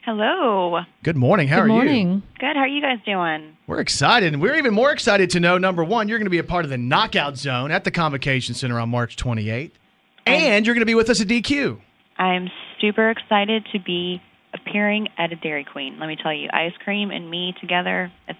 Hello. Good morning. How Good are morning. you? Good. How are you guys doing? We're excited, and we're even more excited to know, number one, you're going to be a part of the Knockout Zone at the Convocation Center on March 28th, and you're going to be with us at DQ. I'm super excited to be appearing at a Dairy Queen. Let me tell you, ice cream and me together, it's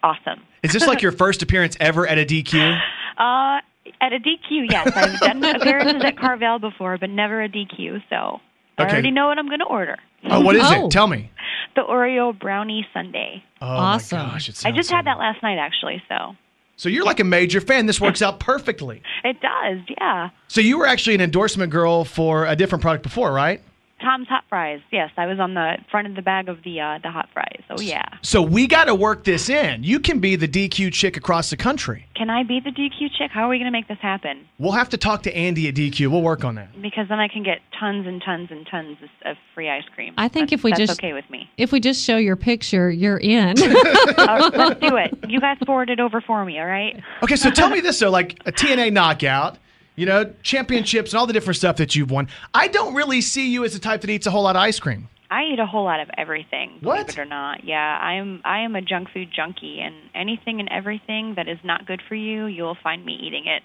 awesome. Is this like your first appearance ever at a DQ? At a DQ, yes. I've done appearances at Carvel before, but never a DQ, so I already know what I'm going to order. Oh, what is it? Tell me. The Oreo Brownie Sundae. Oh, Awesome. my gosh. I just had that last night, actually, so. So you're like a major fan. This works out perfectly. It does, yeah. So you were actually an endorsement girl for a different product before, right? Tom's Hot Fries. Yes, I was on the front of the bag of the hot fries. Oh, yeah. So we got to work this in. You can be the DQ chick across the country. Can I be the DQ chick? How are we going to make this happen? We'll have to talk to Andy at DQ. We'll work on that. Because then I can get tons and tons and tons of free ice cream. I think that's okay with me. If we just show your picture, you're in. Let's do it. You guys forward it over for me, all right? Okay, so tell me this, though, like a TNA Knockout, you know, championships and all the different stuff that you've won. I don't really see you as the type that eats a whole lot of ice cream. I eat a whole lot of everything, What? believe it or not. Yeah, I am a junk food junkie, and anything and everything that is not good for you, you'll find me eating it.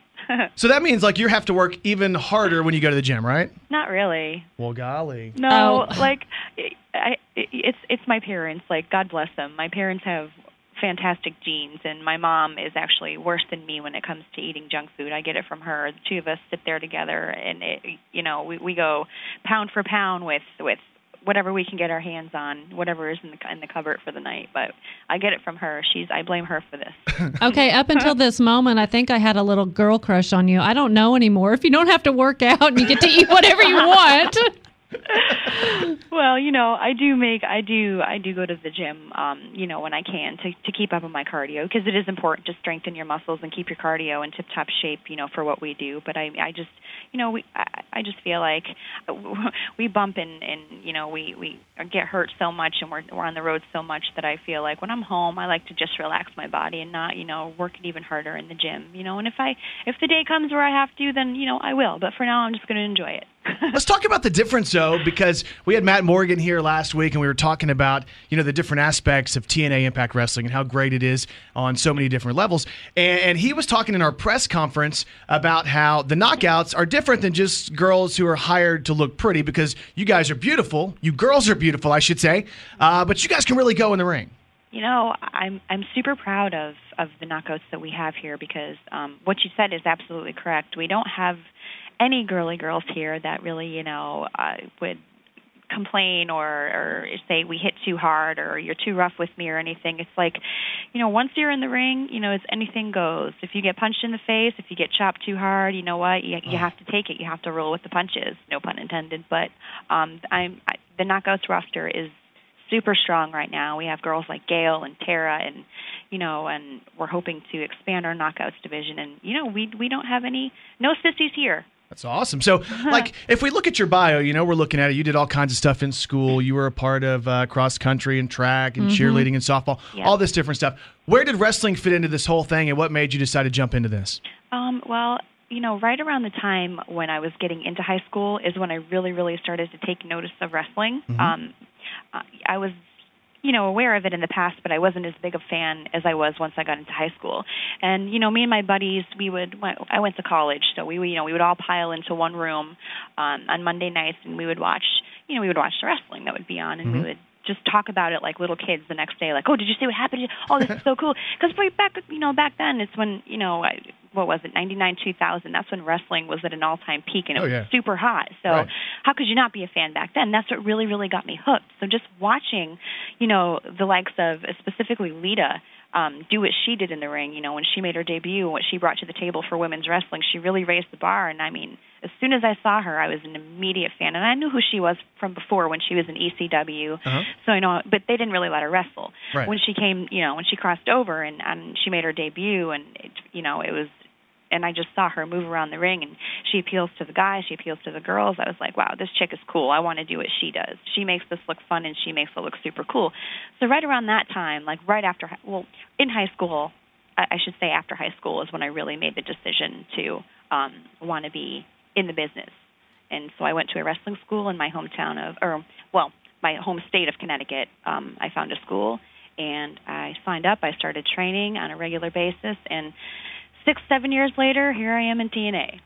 So that means like you have to work even harder when you go to the gym, right? Not really. Well, golly. No, like it's my parents. Like, God bless them. My parents have fantastic genes, and my mom is actually worse than me when it comes to eating junk food. I get it from her. The two of us sit there together, and we go pound for pound with whatever we can get our hands on, whatever is in the cupboard for the night. But I get it from her. I blame her for this. Okay, up until this moment, I think I had a little girl crush on you. I don't know anymore. If you don't have to work out and you get to eat whatever you want. Well, I do go to the gym, when I can to keep up on my cardio, because it is important to strengthen your muscles and keep your cardio in tip-top shape, for what we do. But I just feel like we bump and we get hurt so much, and we're on the road so much that I feel like when I'm home, I like to just relax my body and not, work it even harder in the gym, and if the day comes where I have to, then, I will. But for now, I'm just going to enjoy it. Let's talk about the difference, though, because we had Matt Morgan here last week, and we were talking about, the different aspects of TNA Impact Wrestling and how great it is on so many different levels. And he was talking in our press conference about how the knockouts are different than just girls who are hired to look pretty, because you guys are beautiful. You girls are beautiful, I should say. But you guys can really go in the ring. I'm super proud of the knockouts that we have here, because what you said is absolutely correct. We don't have any girly girls here that really, would complain or say we hit too hard or you're too rough with me or anything. It's like, once you're in the ring, it's anything goes. If you get punched in the face, if you get chopped too hard, you know what? You have to take it. You have to roll with the punches. No pun intended. But the knockouts roster is super strong right now. We have girls like Gail and Tara, and and we're hoping to expand our knockouts division. And we don't have no sissies here. That's awesome. So, like, if we look at your bio, we're looking at it. You did all kinds of stuff in school. You were a part of cross country and track and cheerleading and softball, all this different stuff. Where did wrestling fit into this whole thing, and what made you decide to jump into this? Well, right around the time when I was getting into high school is when I really, really started to take notice of wrestling. I was aware of it in the past, but I wasn't as big a fan as I was once I got into high school. And, me and my buddies, I went to college, so we would all pile into one room on Monday nights, and we would watch the wrestling that would be on, and we would just talk about it like little kids the next day, like, oh, did you see what happened? Oh, this is so cool. Because back then, it's when, what was it, 99, 2000, that's when wrestling was at an all-time peak, and it was super hot. So how could you not be a fan back then? That's what really, really got me hooked. So just watching, the likes of specifically Lita do what she did in the ring, when she made her debut, what she brought to the table for women's wrestling, she really raised the bar. And, I mean, as soon as I saw her, I was an immediate fan. And I knew who she was from before when she was in ECW. So I know, but they didn't really let her wrestle. When she came, when she crossed over and she made her debut, and, it was, and I just saw her move around the ring, and she appeals to the guys, she appeals to the girls. I was like, wow, this chick is cool. I want to do what she does. She makes this look fun, and she makes it look super cool. So right around that time, like right after, in high school, I should say after high school is when I really made the decision to want to be in the business. And so I went to a wrestling school in my hometown my home state of Connecticut, I found a school, and I signed up. I started training on a regular basis, and 6-7 years later, here I am in TNA.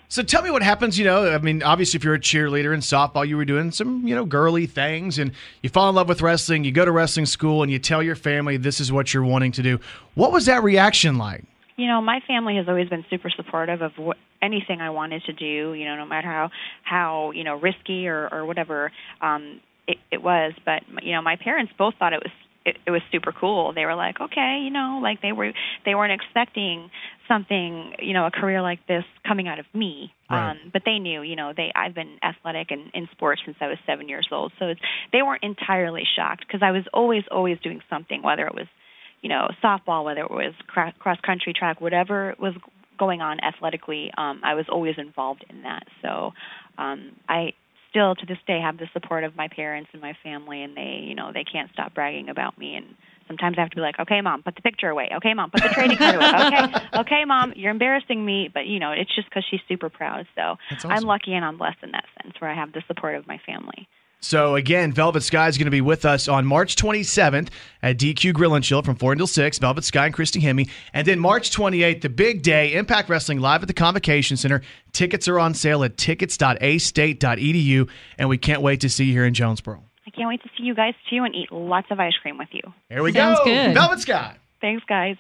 So tell me what happens, I mean, obviously if you're a cheerleader in softball, you were doing some, girly things, and you fall in love with wrestling, you go to wrestling school, and you tell your family this is what you're wanting to do. What was that reaction like? My family has always been super supportive of anything I wanted to do, no matter how risky or whatever it was. But, my parents both thought it was super cool. They were like, okay, like they weren't expecting something, a career like this coming out of me. Right. But they knew, I've been athletic and in sports since I was 7 years old. So they weren't entirely shocked because I was always doing something, whether it was, softball, whether it was cross country, track, whatever was going on athletically. I was always involved in that. So I still to this day have the support of my parents and my family, and they can't stop bragging about me. And sometimes I have to be like, okay, Mom, put the picture away. Okay, Mom, put the trading card away. Okay, Mom, you're embarrassing me. But, it's just because she's super proud. So That's awesome. I'm lucky and I'm blessed in that sense where I have the support of my family. So, again, Velvet Sky is going to be with us on March 27th at DQ Grill and Chill from 4 until 6, Velvet Sky and Christy Hemme. And then March 28th, the big day, Impact Wrestling live at the Convocation Center. Tickets are on sale at tickets.astate.edu, and we can't wait to see you here in Jonesboro. I can't wait to see you guys, too, and eat lots of ice cream with you. Here we Sounds go. good. Velvet Sky. Thanks, guys.